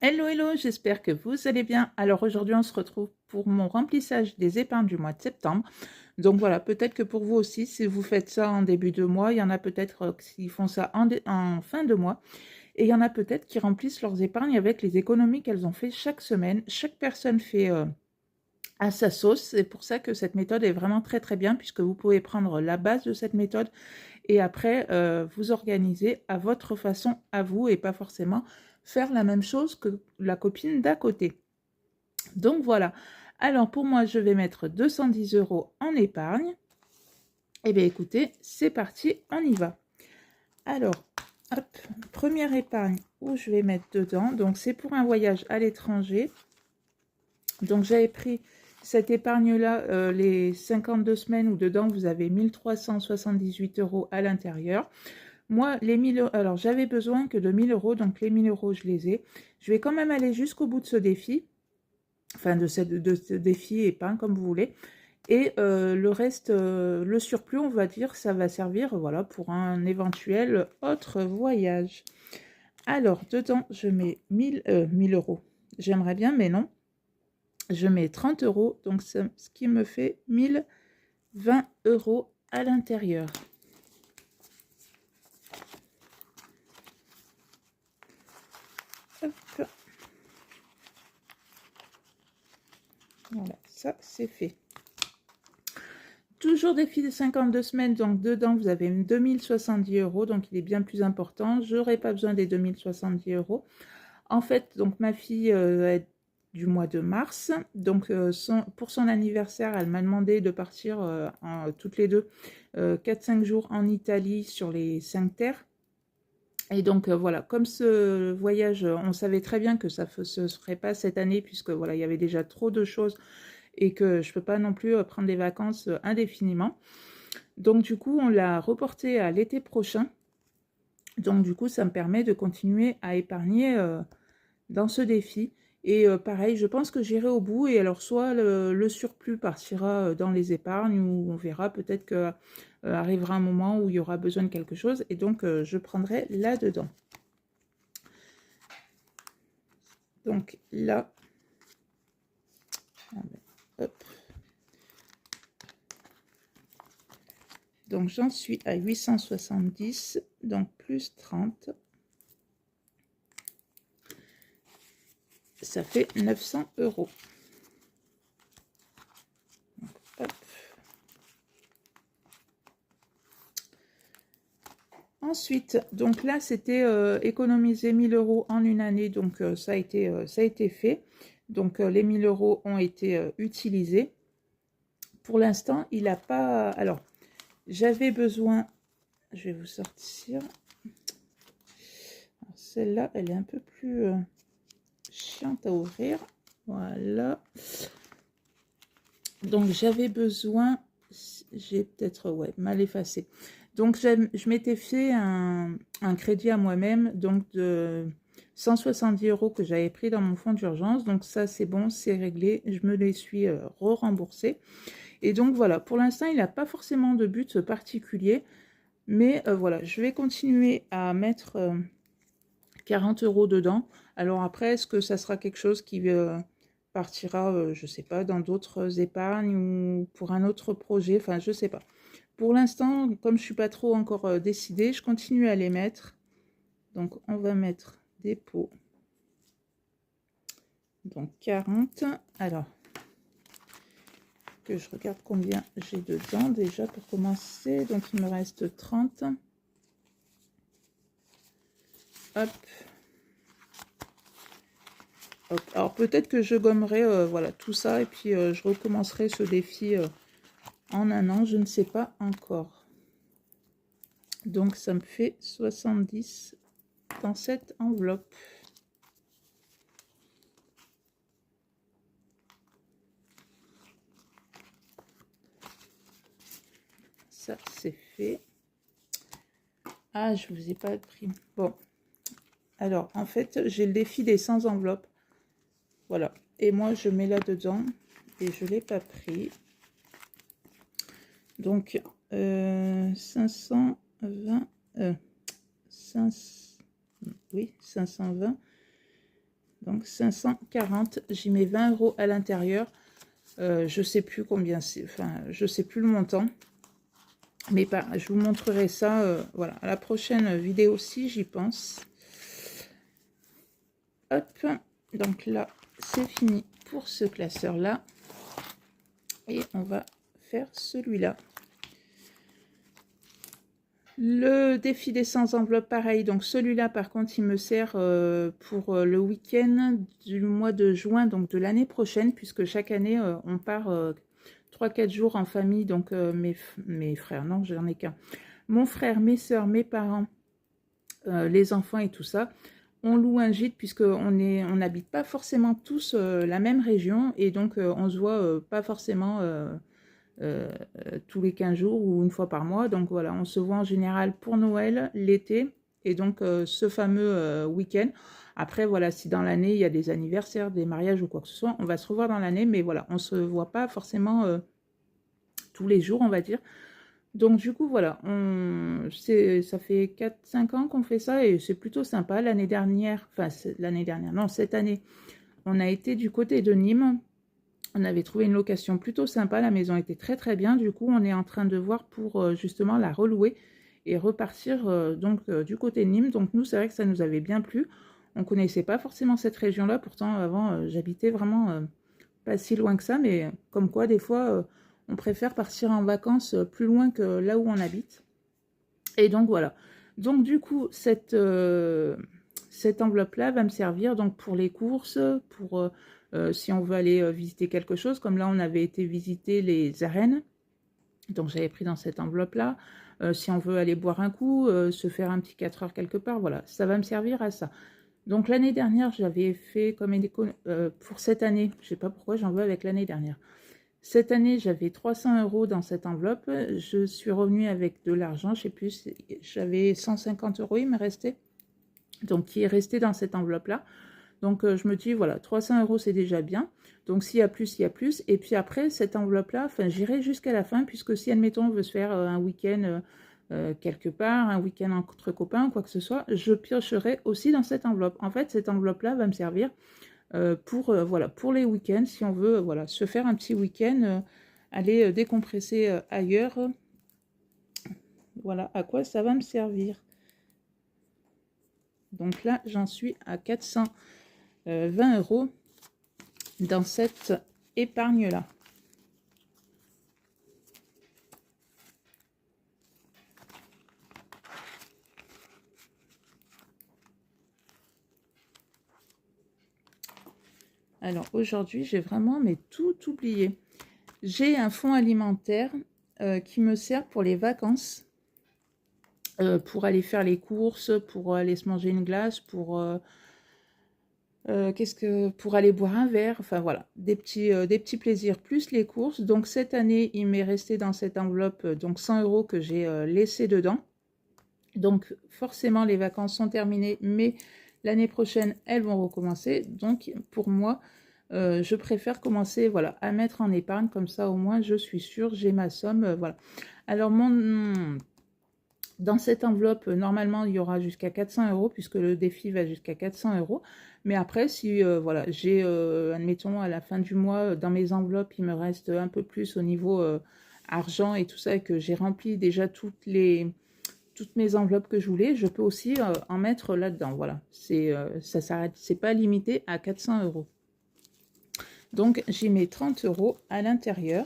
Hello, hello, j'espère que vous allez bien. Alors aujourd'hui, on se retrouve pour mon remplissage des épargnes du mois de septembre. Donc voilà, peut-être que pour vous aussi, si vous faites ça en début de mois, il y en a peut-être qui font ça en fin de mois. Et il y en a peut-être qui remplissent leurs épargnes avec les économies qu'elles ont fait chaque semaine. Chaque personne fait à sa sauce. C'est pour ça que cette méthode est vraiment très très bien, puisque vous pouvez prendre la base de cette méthode et après vous organiser à votre façon, à vous, et pas forcément faire la même chose que la copine d'à côté. Donc voilà. Alors pour moi, je vais mettre 210 € en épargne. Et bien écoutez, c'est parti, on y va. Alors, hop, première épargne où je vais mettre dedans. Donc c'est pour un voyage à l'étranger. Donc j'avais pris cette épargne-là, les 52 semaines où dedans vous avez 1378 € à l'intérieur. Moi, les 1000 €, alors j'avais besoin que de 1000 €, donc les 1000 € je les ai. Je vais quand même aller jusqu'au bout de ce défi, enfin de ce défi épargne comme vous voulez. Et le reste, le surplus, on va dire, ça va servir voilà, pour un éventuel autre voyage. Alors, dedans, je mets 1000 €. J'aimerais bien, mais non. Je mets 30 €, donc ce qui me fait 1020 € à l'intérieur. Voilà, ça c'est fait. Toujours défi de 52 semaines, donc dedans vous avez 2070 €, donc il est bien plus important. Je n'aurai pas besoin des 2070 €. En fait, donc ma fille est du mois de mars, donc pour son anniversaire, elle m'a demandé de partir toutes les deux 4-5 jours en Italie sur les 5 terres. Et donc voilà, comme ce voyage, on savait très bien que ça ne se ferait pas cette année, puisque voilà, il y avait déjà trop de choses et que je ne peux pas non plus prendre des vacances indéfiniment. Donc du coup, on l'a reporté à l'été prochain. Donc du coup, ça me permet de continuer à épargner dans ce défi. Et pareil, je pense que j'irai au bout. Et alors, soit le surplus partira dans les épargnes, ou on verra, peut-être que arrivera un moment où il y aura besoin de quelque chose. Et donc, je prendrai là-dedans. Donc là, hop. Donc j'en suis à 870, donc plus 30. Ça fait 900 €. Hop. Ensuite, donc là, c'était économiser 1000 € en une année, donc ça a été fait. Donc les 1000 € ont été utilisés. Pour l'instant, il n'a pas... Alors, j'avais besoin... Je vais vous sortir. Celle-là, elle est un peu plus chiante à ouvrir. Voilà. Donc, j'avais besoin... J'ai peut-être mal effacé. Donc, je m'étais fait un crédit à moi-même, donc de 170 € que j'avais pris dans mon fonds d'urgence. Donc, ça, c'est bon, c'est réglé. Je me les suis re-remboursé. Et donc, voilà, pour l'instant, il n'a pas forcément de but particulier. Mais voilà, je vais continuer à mettre 40 € dedans. Alors après, est-ce que ça sera quelque chose qui partira, je ne sais pas, dans d'autres épargnes ou pour un autre projet? Enfin, je ne sais pas. Pour l'instant, comme je ne suis pas trop encore décidée, je continue à les mettre. Donc, on va mettre dépôt. Donc, 40. Alors, que je regarde combien j'ai dedans déjà pour commencer. Donc, il me reste 30. Hop. Hop. Alors, peut-être que je gommerai voilà, tout ça et puis je recommencerai ce défi en un an. Je ne sais pas encore. Donc, ça me fait 70 dans cette enveloppe. Ça, c'est fait. Ah, je vous ai pas pris. Bon. Alors, en fait, j'ai le défi des 100 enveloppes. Voilà. Et moi, je mets là-dedans. Et je ne l'ai pas pris. Donc, 520... 520. Donc 540, j'y mets 20 € à l'intérieur. Je sais plus combien c'est, enfin je sais plus le montant. Mais je vous montrerai ça, voilà, à la prochaine vidéo si j'y pense. Hop, donc là, c'est fini pour ce classeur-là. Et on va faire celui-là. Le défi des 100 enveloppes, pareil. Donc celui-là, par contre, il me sert pour le week-end du mois de juin, donc de l'année prochaine, puisque chaque année, on part 3-4 jours en famille. Donc mes frères, non, j'en ai qu'un. Mon frère, mes soeurs, mes parents, les enfants et tout ça. On loue un gîte puisqu'on n'habite pas forcément tous la même région. Et donc, on se voit pas forcément... tous les 15 jours ou une fois par mois. Donc voilà, on se voit en général pour Noël, l'été, et donc ce fameux week-end. Après, voilà, si dans l'année, il y a des anniversaires, des mariages ou quoi que ce soit, on va se revoir dans l'année, mais voilà, on ne se voit pas forcément tous les jours, on va dire. Donc du coup, voilà, ça fait 4-5 ans qu'on fait ça et c'est plutôt sympa. L'année dernière, enfin l'année dernière, non, cette année, on a été du côté de Nîmes. On avait trouvé une location plutôt sympa, la maison était très très bien. Du coup, on est en train de voir pour justement la relouer et repartir du côté de Nîmes. Donc nous, c'est vrai que ça nous avait bien plu. On ne connaissait pas forcément cette région-là. Pourtant, avant, j'habitais vraiment pas si loin que ça. Mais comme quoi, des fois, on préfère partir en vacances plus loin que là où on habite. Et donc voilà. Donc du coup, cette enveloppe-là va me servir donc pour les courses, pour... si on veut aller visiter quelque chose, comme là on avait été visiter les arènes, donc j'avais pris dans cette enveloppe-là. Si on veut aller boire un coup, se faire un petit 4 heures quelque part, voilà, ça va me servir à ça. Donc l'année dernière, j'avais fait comme pour cette année, je ne sais pas pourquoi j'en veux avec l'année dernière. Cette année, j'avais 300 € dans cette enveloppe. Je suis revenue avec de l'argent, je ne sais plus, j'avais 150 €, il me restait. Donc qui est resté dans cette enveloppe-là. Donc, je me dis, voilà, 300 € c'est déjà bien. Donc, s'il y a plus, il y a plus. Et puis après, cette enveloppe-là, enfin, j'irai jusqu'à la fin, puisque si, admettons, on veut se faire un week-end quelque part, un week-end entre copains, quoi que ce soit, je piocherai aussi dans cette enveloppe. En fait, cette enveloppe-là va me servir voilà, pour les week-ends, si on veut voilà, se faire un petit week-end, aller décompresser ailleurs. Voilà à quoi ça va me servir. Donc là, j'en suis à 420 € dans cette épargne-là. Alors aujourd'hui, j'ai vraiment tout oublié. J'ai un fonds alimentaire qui me sert pour les vacances, pour aller faire les courses, pour aller se manger une glace, pour pour aller boire un verre, enfin voilà, des petits plaisirs plus les courses. Donc cette année, il m'est resté dans cette enveloppe donc 100 € que j'ai laissé dedans. Donc forcément, les vacances sont terminées, mais l'année prochaine, elles vont recommencer. Donc pour moi, je préfère commencer voilà, à mettre en épargne, comme ça au moins je suis sûre, j'ai ma somme. Voilà. Alors dans cette enveloppe, normalement, il y aura jusqu'à 400 € puisque le défi va jusqu'à 400 €. Mais après, si voilà, j'ai, admettons, à la fin du mois, dans mes enveloppes, il me reste un peu plus au niveau argent et tout ça, et que j'ai rempli déjà toutes mes enveloppes que je voulais, je peux aussi en mettre là-dedans. Voilà, ça s'arrête, c'est pas limité à 400 €. Donc, j'y mets 30 € à l'intérieur.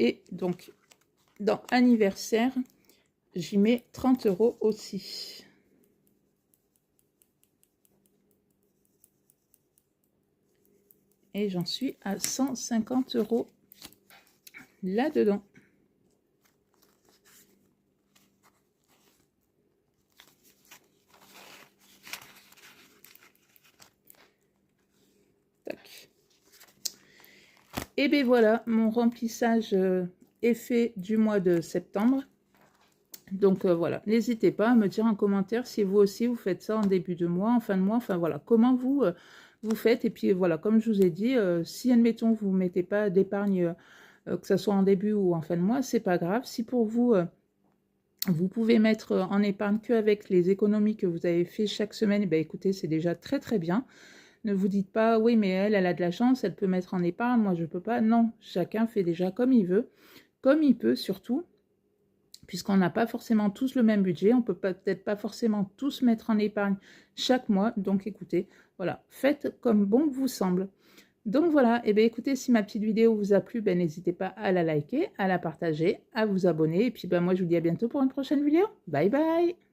Et donc, dans anniversaire, j'y mets 30 € aussi. Et j'en suis à 150 € là-dedans. Et bien voilà, mon remplissage est fait du mois de septembre. Donc voilà, n'hésitez pas à me dire en commentaire si vous aussi vous faites ça en début de mois, en fin de mois, enfin voilà, comment vous faites. Et puis voilà, comme je vous ai dit, si admettons vous ne mettez pas d'épargne que ça soit en début ou en fin de mois, c'est pas grave. Si pour vous, vous pouvez mettre en épargne qu'avec les économies que vous avez fait chaque semaine, eh bien, écoutez, c'est déjà très très bien. Ne vous dites pas, oui, mais elle a de la chance, elle peut mettre en épargne, moi je peux pas. Non, chacun fait déjà comme il veut, comme il peut surtout, puisqu'on n'a pas forcément tous le même budget, on peut peut-être pas forcément tous mettre en épargne chaque mois. Donc écoutez, voilà, faites comme bon vous semble. Donc voilà, et bien écoutez, si ma petite vidéo vous a plu, ben, n'hésitez pas à la liker, à la partager, à vous abonner. Et puis ben, moi je vous dis à bientôt pour une prochaine vidéo. Bye bye!